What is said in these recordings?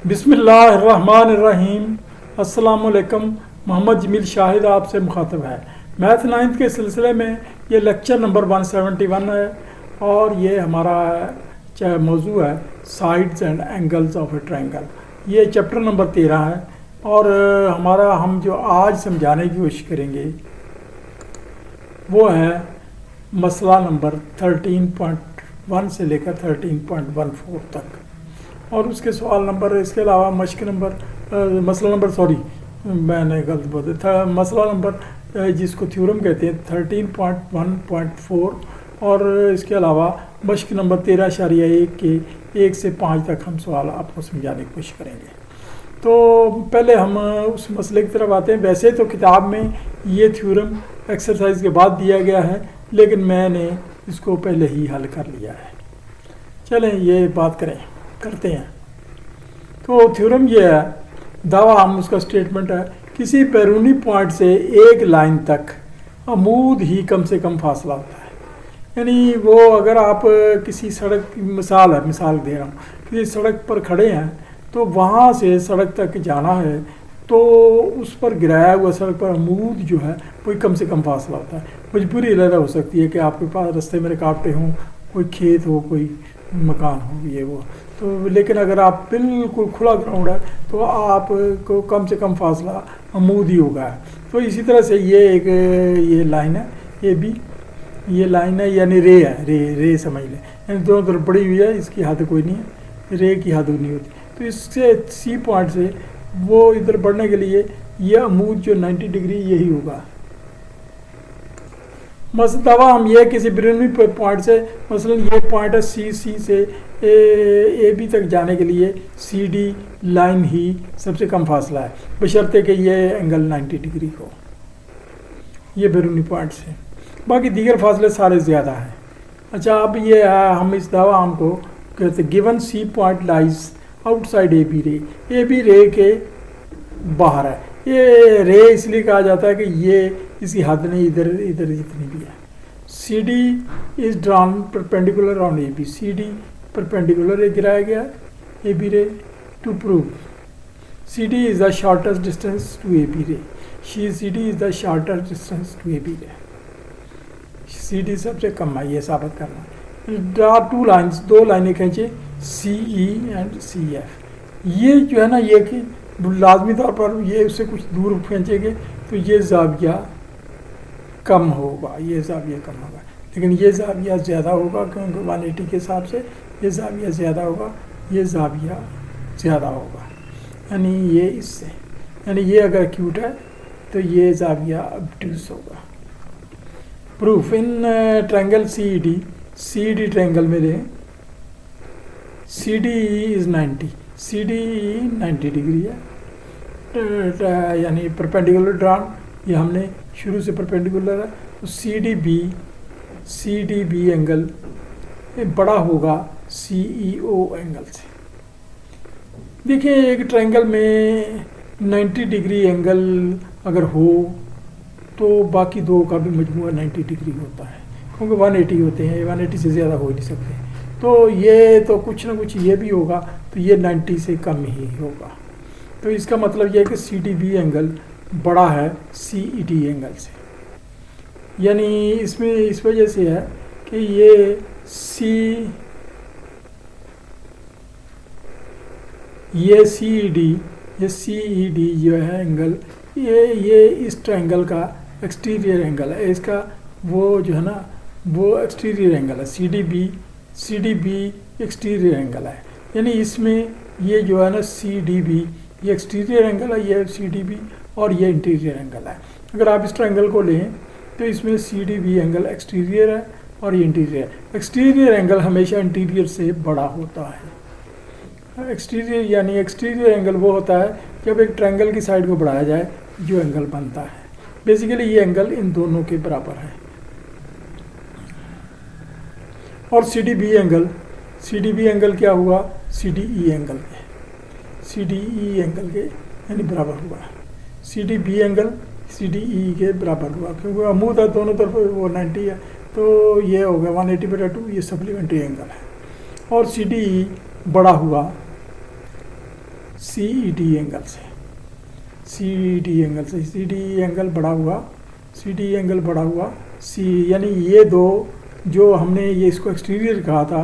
बिस्मिल्लाहिर्रहमानिर्रहीम। अस्सलामुअलैकुम। मोहम्मद जमील शाहिद आपसे मुखातब है। मैथ नाइन्थ के सिलसिले में ये लेक्चर नंबर 171 है और ये हमारा मौजू है sides and angles of A triangle. ये चैप्टर नंबर 13 है और हम जो आज समझाने की कोशिश करेंगे वो है मसला नंबर 13.1 से लेकर 13.14 तक, और उसके सवाल नंबर, इसके अलावा मशक नंबर मसला नंबर मैंने गलत बोल दिया, मसला नंबर जिसको थ्योरम कहते हैं 13.1.4, और इसके अलावा मशक नंबर 13.1 के 1 से 5 तक हम सवाल आपको समझाने की कोशिश करेंगे। तो पहले हम उस मसले की तरफ आते हैं। वैसे तो किताब में ये थ्योरम एक्सरसाइज के बाद दिया गया है, लेकिन मैंने इसको पहले ही हल कर लिया है। चलें ये बात करते हैं। तो थ्योरम ये है, दावा हम उसका स्टेटमेंट है, किसी बैरूनी पॉइंट से एक लाइन तक अमूद ही कम से कम फासला होता है। यानी वो अगर आप किसी सड़क की मिसाल दे रहा हूँ, किसी सड़क पर खड़े हैं तो वहाँ से सड़क तक जाना है तो उस पर गिराया हुआ सड़क पर अमूद जो है कोई कम से कम फासला होता है। मजबूरी अलग हो सकती है कि आपके पास रास्ते में रुकावटें हों, कोई खेत हो, कोई मकान हो, ये वो तो, लेकिन अगर आप बिल्कुल खुला ग्राउंड है तो आपको कम से कम फासला अमूद ही होगा। तो इसी तरह से ये लाइन है, ये लाइन है, यानी रे समझ लें, यानी दोनों तरफ बड़ी हुई है, इसकी हद कोई नहीं है, रे की हद नहीं होती। तो इससे सी पॉइंट से वो इधर बढ़ने के लिए ये अमूद जो 90 डिग्री यही होगा। दावा हम ये किसी बैरूनी पॉइंट से, मसलन ये पॉइंट है सी से ए बी तक जाने के लिए सी डी लाइन ही सबसे कम फासला है, बशर्ते कि ये एंगल 90 डिग्री हो, ये बैरूनी पॉइंट से। बाकी दीगर फासले सारे ज़्यादा हैं। अच्छा, अब ये है, हम इस दावा हमको कहते given C point lies outside A B ray के बाहर है। ये रे इसलिए कहा जाता है कि ये इसकी हद नहीं, इधर जितनी भी है। C D is drawn perpendicular on A B, C D perpendicular रे गिराया गया है ए बी रे to prove C D is the shortest distance to A B रे, C D is the shortest distance to A B रे, C D सबसे कम है, ये साबित करना है। ड्रा टू लाइन्स, दो लाइनें खींचे सी ई एंड सी एफ। ये जो है ना, ये कि लाजमी तौर पर ये उससे कुछ दूर खींचेंगे तो ये जाविया कम होगा, ये जाविया कम होगा, लेकिन ये जाविया ज़्यादा होगा क्योंकि 180 के हिसाब से ये जाविया ज़्यादा होगा, ये जाविया ज़्यादा होगा, यानी ये इससे, यानी ये अगर एक्यूट है तो ये जाविया ऑब्ट्यूस होगा। Proof in triangle C D triangle में दें, C D is 90, C D 90 degree है, यानी परपेंडिकुलर ड्रॉन, ये हमने शुरू से परपेंडिकुलर है, तो सी डी बी एंगल बड़ा होगा सी ई ओ एंगल से। देखिए, एक ट्रायंगल में 90 डिग्री एंगल अगर हो तो बाकी दो का भी मजमूआ 90 डिग्री होता है, क्योंकि 180 होते हैं, 180 से ज़्यादा हो ही नहीं सकते। तो ये तो कुछ ना कुछ ये भी होगा, तो ये 90 से कम ही होगा। तो इसका मतलब ये है कि सी डी बी एंगल बड़ा है सी ई डी एंगल से, यानी इसमें इस वजह से है कि ये सी ई डी जो है एंगल, ये इस ट्रायंगल का एक्सटीरियर एंगल है, इसका वो जो है ना वो एक्सटीरियर एंगल है, C D B exterior angle है, यानी इसमें ये जो है ना सी डी बी ये एक्सटीरियर एंगल है, ये सी डी बी और ये इंटीरियर एंगल है। अगर आप इस ट्रायंगल को लें तो इसमें C D B angle exterior है और ये इंटीरियर है। एक्सटीरियर एंगल हमेशा इंटीरियर से बड़ा होता है। एक्सटीरियर एंगल वो होता है जब एक ट्रायंगल की साइड को बढ़ाया जाए जो एंगल बनता है। बेसिकली ये एंगल इन दोनों के बराबर है। और सी डी बी एंगल क्या हुआ, सी डी ई एंगल के यानी बराबर हुआ। C D B angle C D E के बराबर हुआ, क्योंकि अमूद है दोनों तरफ, वो 90 है, तो ये हो गया 180/2, ये सप्लीमेंट्री एंगल है। और सी डी ई बड़ा हुआ सी ई डी एंगल से, सी ई डी एंगल से, सी डी एंगल बड़ा हुआ, सी डी एंगल बड़ा हुआ सी, यानी ये दो जो हमने ये इसको एक्सटीरियर कहा था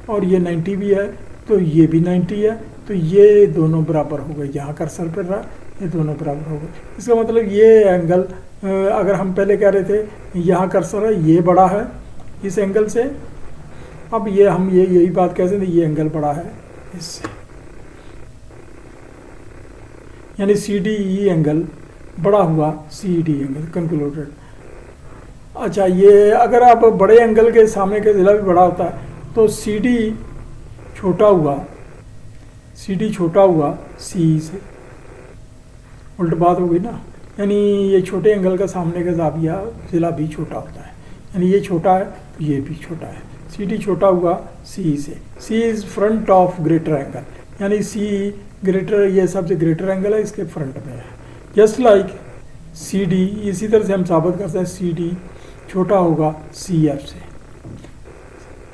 और ये 90 भी है तो ये भी 90 है, तो ये दोनों बराबर हो गए, यहाँ कर्सर पर रहा ये दोनों बराबर हो गए। इसका मतलब ये एंगल अगर हम पहले कह रहे थे यहाँ कर्सर है ये बड़ा है इस एंगल से, अब ये हम यही बात कह सकते हैं ये एंगल बड़ा है इससे, यानी सी डी ई एंगल बड़ा हुआ सी ई डी एंगल कंक्लूडेड। अच्छा, ये अगर आप बड़े एंगल के सामने का ज़िला भी बड़ा होता है तो सी डी छोटा हुआ, सी डी छोटा हुआ सी से, उल्ट बात हो गई ना, यानी ये छोटे एंगल का सामने का ज़ाविया ज़िला भी छोटा होता है, यानी ये छोटा है तो ये भी छोटा है, सी डी छोटा हुआ सी से, C is front of greater angle, यानी सी ग्रेटर, ये सबसे ग्रेटर एंगल है इसके फ्रंट में है। जस्ट लाइक सी डी, इसी तरह से हम साबित करते हैं सी डी छोटा होगा सी एफ से,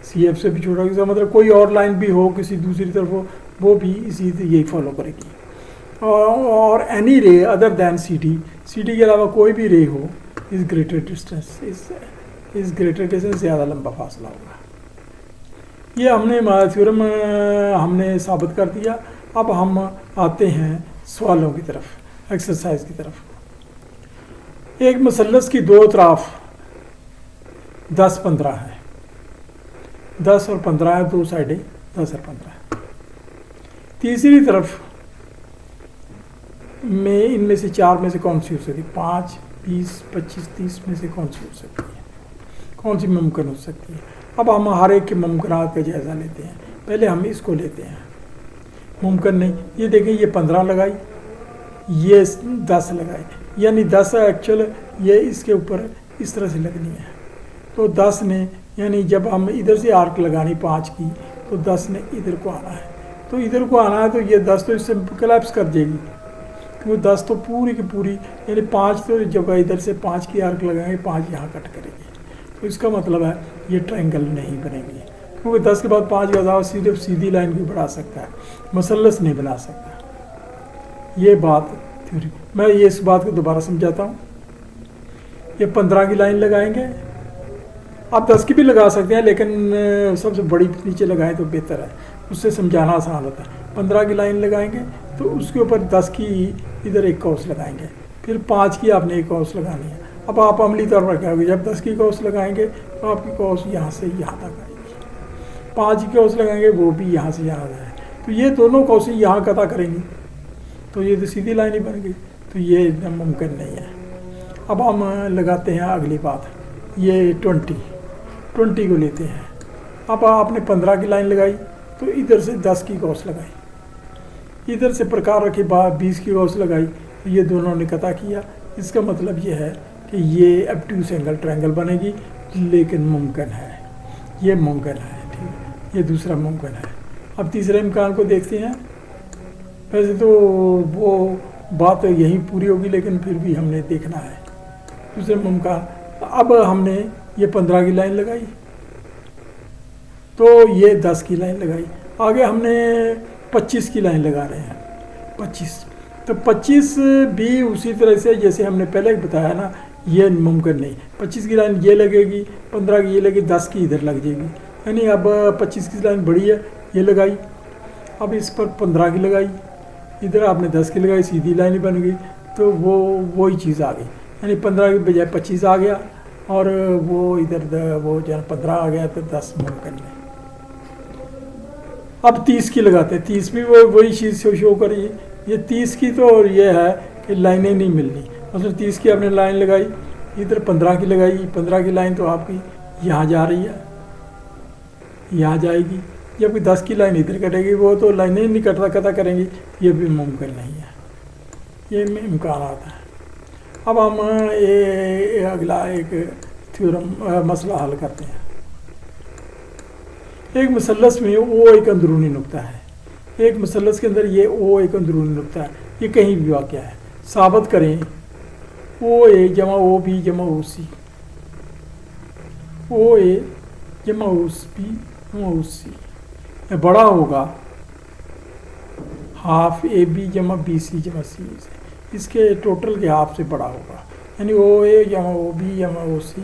सी एफ से भी छोटा होगा, मतलब कोई और लाइन भी हो किसी दूसरी तरफ हो वो भी इसी यही फॉलो करेगी। और एनी रे अदर दैन सी डी के अलावा कोई भी रे हो इस ग्रेटर डिस्टेंस, इस ग्रेटर डिस्टेंस ज़्यादा लंबा फासला होगा। ये हमने थ्योरम हमने साबित कर दिया। अब हम आते हैं सवालों की तरफ, एक्सरसाइज की तरफ। एक मसलस की दो तरफ 10-15 है, 10 और 15 है, दो साइडें 10 और 15 है। तीसरी तरफ में इनमें से चार में से कौन सी हो सकती है? 5, 20, 25, 30 में से कौन सी हो सकती है? कौन सी मुमकिन हो सकती है? अब हम हर एक के मुमकिनात का जायज़ा लेते हैं। पहले हम इसको लेते हैं, मुमकिन नहीं। ये देखें, ये 15 लगाई, ये 10 लगाई, यानी 10 एक्चुअल ये इसके ऊपर इस तरह से लगनी है। तो 10 ने, यानी जब हम इधर से आर्क लगानी 5 की, तो 10 ने इधर को आना है, तो इधर को आना है, तो ये 10 तो इससे कोलैप्स कर देगी, क्योंकि 10 तो पूरी की पूरी, यानी 5 तो जब इधर से 5 की आर्क लगाएंगे 5 यहाँ कट करेगी, तो इसका मतलब है ये ट्रायंगल नहीं बनेगी, क्योंकि 10 के बाद 5 का अलावा सिर्फ सीधी लाइन भी बना सकता है, मसलस नहीं बना सकता। ये बात थ्योरी, मैं ये इस बात को दोबारा समझाता हूँ। ये 15 की लाइन लगाएंगे, आप 10 की भी लगा सकते हैं, लेकिन सबसे बड़ी नीचे लगाएं तो बेहतर है, उससे समझाना आसान होता है। 15 की लाइन लगाएंगे तो उसके ऊपर 10 की इधर एक कॉस लगाएंगे, फिर 5 की आपने एक कॉस लगानी है। अब आप अमली तौर पर क्या होगी, जब 10 की कॉस लगाएंगे तो आपकी कॉस यहाँ से यहाँ तक आएगी, 5 की कॉस लगाएंगे वो भी यहाँ से यहाँ आए, तो ये दोनों कॉसें यहाँ कता करेंगी, तो ये तो सीधी लाइन ही बन गई, तो ये मुमकिन नहीं है। अब हम लगाते हैं अगली बात, ये 20 को लेते हैं। अब आपने 15 की लाइन लगाई तो इधर से 10 की कॉस लगाई, इधर से प्रकार रखी 20 की कॉस लगाई, तो ये दोनों ने कता किया। इसका मतलब ये है कि ये एब्ट्यूस एंगल ट्रायंगल बनेगी, लेकिन मुमकिन है, ये मुमकिन है, ठीक है, ये दूसरा मुमकिन है। अब तीसरे इम्कान को देखते हैं। वैसे तो वो बात यहीं पूरी होगी, लेकिन फिर भी हमने देखना है दूसरे मुमकिन। अब हमने ये 15 की लाइन लगाई, तो ये 10 की लाइन लगाई, आगे हमने 25 की लाइन लगा रहे हैं, 25, तो 25 भी उसी तरह से जैसे हमने पहले बताया ना, ये मुमकिन नहीं। 25 की लाइन ये लगेगी, 15 की ये लगेगी, 10 की इधर लग जाएगी, यानी अब 25 की लाइन बड़ी है, ये लगाई, अब इस पर 15 की लगाई, इधर आपने 10 की लगाई, सीधी लाइन ही बन गई, तो वही चीज़ आ गई, यानी 15 की बजाय 25 आ गया, और वो इधर वो जो 15 आ गया, तो 10 मुमकिन नहीं। अब 30 की लगाते हैं, 30 भी वही चीज़ शो करिए। ये 30 की तो और ये है कि लाइनें नहीं मिलनी, मतलब 30 की आपने लाइन लगाई, इधर 15 की लगाई, 15 की लाइन तो आपकी यहाँ जा रही है, यहाँ जाएगी, जबकि 10 की लाइन इधर कटेगी, वो तो लाइनें नहीं कता करेंगी, ये भी मुमकिन नहीं है, ये इम्कान आता है। अब हम अगला एक थ्योरम मसला हल करते हैं। एक मसलस में ओ एक अंदरूनी नुक्ता है, एक मसलस के अंदर ये ओ एक अंदरूनी नुक्ता है, ये कहीं भी वाक़या है। साबित करें ओ ए जमा ओ बी जमा ओ सी, ओ ए जमा ओ बी जमा ओ सी बड़ा होगा हाफ ए बी जमा बी सी जमा सी इसके टोटल के हाफ से बड़ा होगा, यानी ओ ए जमा ओ बी जमा ओ सी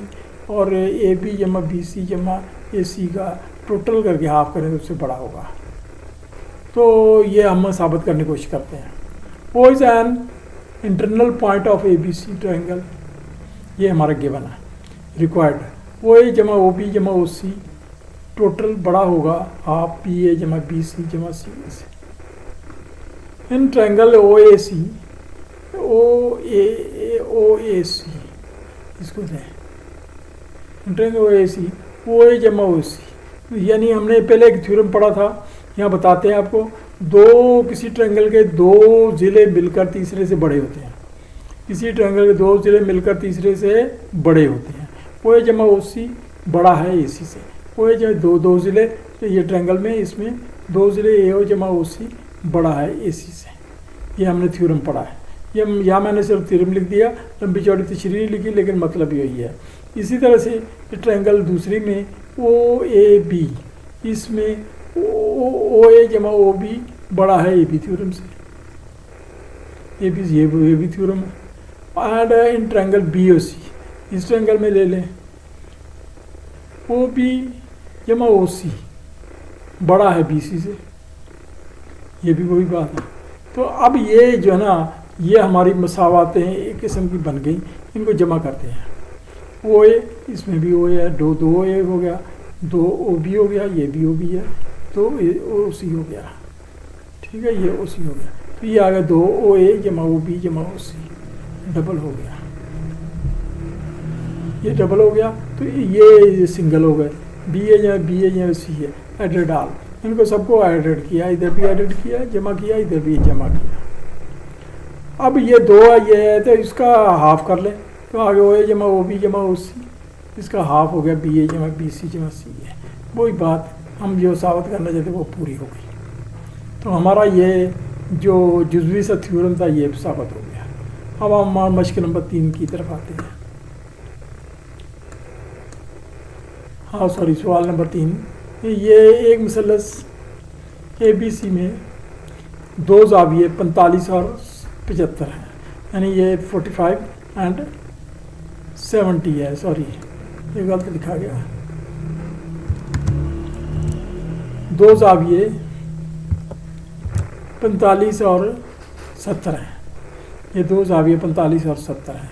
और ए बी जमा बी सी जमा ए सी का टोटल करके हाफ करें तो उससे बड़ा होगा। तो ये हम साबित करने की कोशिश करते हैं। O is an internal point of A B C triangle, ये हमारा गिवन है। रिक्वायर्ड ओ ए जमा ओ बी जमा ओ सी टोटल बड़ा होगा हाफ बी ए जमा बी सी जमा सी ए से। इन ट्रायंगल ओ ए सी इसको दें ट्रायंगल ओ ए सी ओ ए जमा ओ सी, यानी हमने पहले एक थ्योरम पढ़ा था, यहाँ बताते हैं आपको। किसी ट्रायंगल के दो ज़िले मिलकर तीसरे से बड़े होते हैं, किसी ट्रायंगल के दो ज़िले मिलकर तीसरे से बड़े होते हैं। ओ ए जमा ओ सी बड़ा है ए सी से, ओ ए जमा दो ज़िले, तो ये ट्रायंगल में इसमें दो ज़िले ए ओ जमा ओ सी बड़ा है ए सी से, ये हमने थ्योरम पढ़ा है। ये यहाँ मैंने सिर्फ थ्योरम लिख दिया, लंबी चौड़ी तशरीह लिखी, लेकिन मतलब यही है। इसी तरह से ट्रायंगल दूसरी में ओ ए बी, इसमें ओ ए जमा ओ बी बड़ा है ए बी थ्योरम से, ए बी थ्योरम है। And in triangle B O C, इस ट्रायंगल में ले लें ओ बी जमा ओ सी बड़ा है बी सी से, ये भी वही बात है। तो अब ये जो है ना, ये हमारी मसावातें एक किस्म की बन गई, इनको जमा करते हैं। ओ ए, इसमें भी ओ ए है, दो ए हो गया, दो ओ बी हो गया, ये भी ओ बी है, तो ओ सी हो गया, ठीक है, ये ओ सी हो गया। तो ये आ गया दो ओ ए जमा ओ बी जमा ओ सी, डबल हो गया, ये डबल हो गया। तो ये सिंगल हो गए, बी ए जमा सी है, एडेड डाल, इनको सबको एडेड किया, इधर भी एडेड किया, जमा किया, इधर भी जमा किया। अब ये दो ये है तो इसका हाफ कर ले, तो आगे ओ ए जमा ओ बी जमा ओ सी, इसका हाफ हो गया बी ए जमा बी सी जमा सी है। वही बात हम जो साबित करना चाहते वो पूरी हो गई। तो हमारा ये जो जुज़वी सा थ्योरम था ये साबित हो गया। अब हम मश्क नंबर 3 की तरफ आते हैं। हाँ सॉरी, सवाल नंबर 3। ये एक मुसल्लस ए बी सी में दो ज़ाविये 45 और 75 हैं, यानी ये 45 एंड 70 है। सॉरी, ये गलत लिखा गया। दो ज़ाविये 45 और 70 हैं, ये दो ज़ाविये 45 और 70 हैं।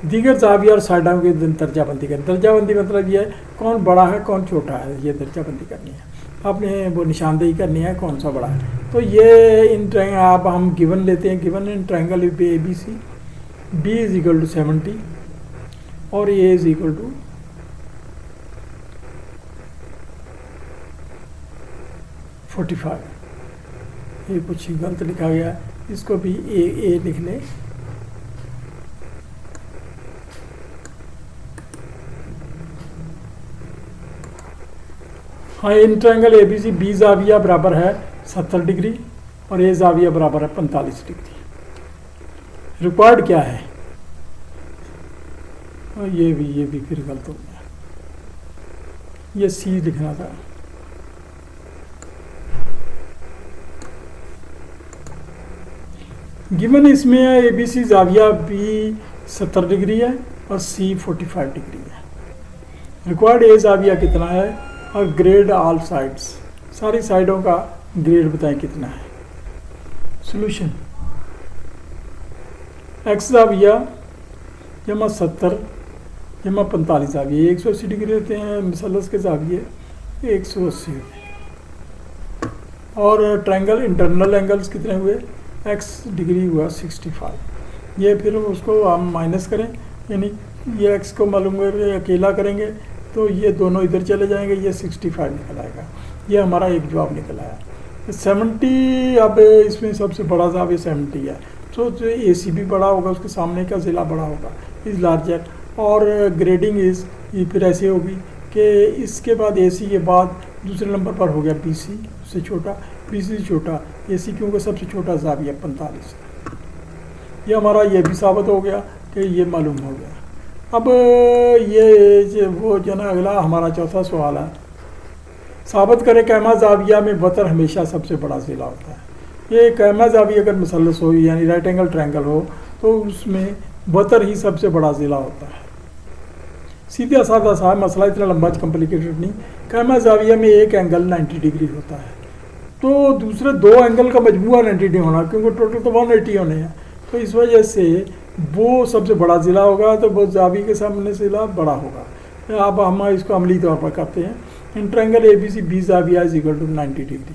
दीगर ज़ाविया और साइडों की दर्जाबंदी करें। दर्जाबंदी मतलब ये है कौन बड़ा है कौन छोटा है, ये दर्जाबंदी करनी है, आपने वो निशानदेही करनी है कौन सा बड़ा है। तो ये इन ट्रायंगल आप हम गिवन लेते हैं, given in triangle A B C, B is equal to 70 और ए इज इक्वल टू 45। ये कुछ गलत लिखा गया है, इसको भी ए लिख लें। हाँ, in triangle A B C B ज़ाविया बराबर है 70 डिग्री और ए ज़ाविया बराबर है 45 डिग्री। रिक्वायर्ड क्या है, और ये भी फिर गलत हो गया, ये सी लिखना था। गिवन इसमें ए बी सी ज़ाविया बी 70 डिग्री है और सी 45 डिग्री है। रिक्वायर्ड ए ज़ाविया कितना है और ग्रेड ऑल साइड्स, सारी साइडों का ग्रेड बताएं कितना है। सॉल्यूशन, एक्स ज़ाविया जमा 70 जमा 45 ज़ाविये 180 डिग्री होते हैं, मुसल्लस के ज़ाविये 180 होते हैं। और ट्रायंगल इंटरनल एंगल्स कितने हुए, एक्स डिग्री हुआ 65। ये फिर उसको हम माइनस करें, यानी ये एक्स को मालूम करके अकेला करेंगे तो ये दोनों इधर चले जाएंगे, ये 65 निकल आएगा। ये हमारा एक जवाब निकल आया। 70, अब इसमें सबसे बड़ा ज़ाविया 70 है, तो जो ए सी भी बड़ा होगा, उसके सामने का ज़िला बड़ा होगा, इज़ लार्जर। और ग्रेडिंग इज़ ये फिर ऐसे होगी कि इसके बाद ए सी के बाद दूसरे नंबर पर हो गया बी सी, उससे छोटा, बी सी से छोटा ए सी, क्योंकि सबसे छोटा ज़ाविया 45। ये हमारा ये भी साबित हो गया कि ये मालूम हो गया। अब ये वो जो ना अगला हमारा चौथा सवाल है, साबित करें कैमा ज़ाविया में वतर हमेशा सबसे बड़ा ज़िला होता है। ये कैमा जावी अगर मसलस हो यानी राइट एंगल ट्रायंगल हो तो उसमें वतर ही सबसे बड़ा ज़िला होता है। सीधा साधा सा मसला, इतना लंबा कॉम्प्लिकेटेड नहीं। कैमा जाविया में एक एंगल 90 डिग्री होता है, तो दूसरे दो एंगल का मजमूआ 90 डिग्री होना, क्योंकि टोटल तो 180 होने हैं, तो इस वजह से वो सबसे बड़ा ज़िला होगा, तो वो जावी के सामने ज़िला बड़ा होगा। अब हम इसको अमली तौर पर करते हैं। In triangle A B C B जाविया इज इक्वल टू 90 डिग्री,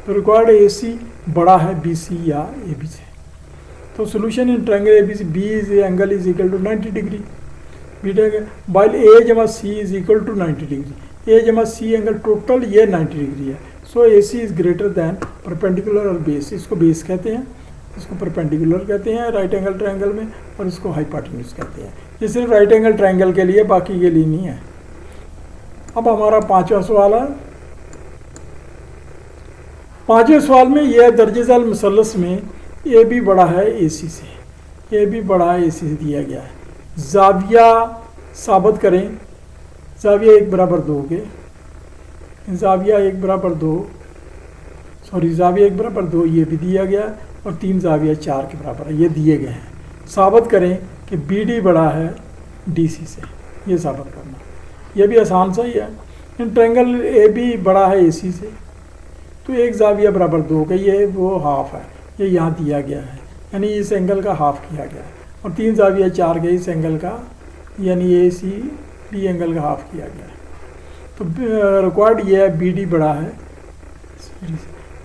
तो रिक्वायर्ड ए सी बड़ा है बी सी या ए बी से। तो solution in triangle A B C B is angle is equal to 90 degree, बीटा बाइल ए जमा C is equal to 90 degree. A जमा सी एंगल टोटल ये 90 डिग्री है। So A C is greater than perpendicular और base, इसको base कहते हैं, इसको परपेंडिकुलर कहते हैं राइट एंगल ट्रायंगल में, और इसको हाइपोटेन्यूज कहते हैं। ये सिर्फ राइट एंगल ट्रायंगल के लिए, बाकी के लिए नहीं है। अब हमारा पांचवा सवाल है। पांचवें सवाल में यह दर्जेदार मुसल्लस में ए बी बड़ा है ए सी से, ए बी बड़ा है ए सी से दिया गया है। जाविया साबित करें, जाविया 1 बराबर 2 के, जाविया 1 बराबर 2, जाविया 1 बराबर 2 ये भी दिया गया, और 3 जाविया 4 के बराबर है, ये दिए गए हैं। साबित करें कि बी डी बड़ा है डी सी से, ये साबित करना, ये भी आसान सा ही है। इन ट्रायंगल ए बी बड़ा है ए सी से, तो 1 जाविया बराबर 2 का, ये वो हाफ है, ये यहाँ दिया गया है, यानी इस एंगल का हाफ किया गया है, और 3 जाविया 4 के इस एंगल का, यानी ए सी बी एंगल का हाफ किया गया है। तो रिक्वायर्ड ये है बी डी बड़ा है।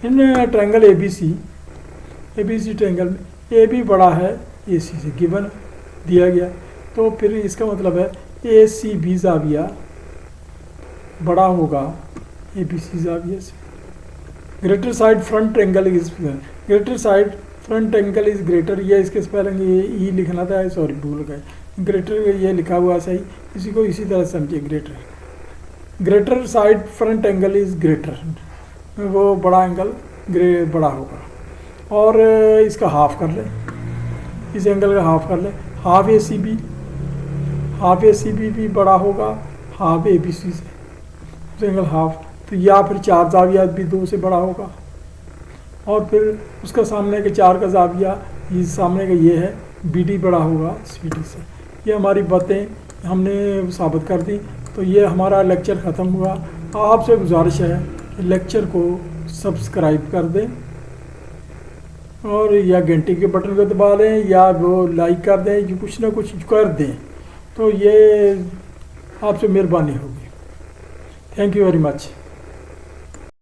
In triangle A B C triangle में ए बी बड़ा है ए सी से, गिवन दिया गया, तो फिर इसका मतलब है ए सी बी जाविया बड़ा होगा ए बी सी जाविया से। Greater side front angle is greater side front angle is greater, ये इसके स्पेलिंग ये ई लिखना था, सॉरी भूल गए, ग्रेटर ये लिखा हुआ सही, इसी को इसी तरह समझिए। Greater side front angle is greater, वो बड़ा एंगल बड़ा होगा, और इसका हाफ कर ले, इस एंगल का हाफ कर ले, हाफ ए सी बी भी बड़ा होगा हाफ ए बी सी से, एंगल हाफ, तो या फिर 4 जाविया भी 2 से बड़ा होगा, और फिर उसका सामने के 4 का जाविया, ये सामने का ये है बी डी बड़ा होगा सी डी से। ये हमारी बातें हमने साबित कर दी। तो ये हमारा लेक्चर ख़त्म हुआ। आपसे गुजारिश है कि लेक्चर को सब्सक्राइब कर दें, और या घंटी के बटन को दबा दें, या वो लाइक कर दें, या कुछ ना कुछ कर दें, तो ये आपसे मेहरबानी होगी। Thank you very much.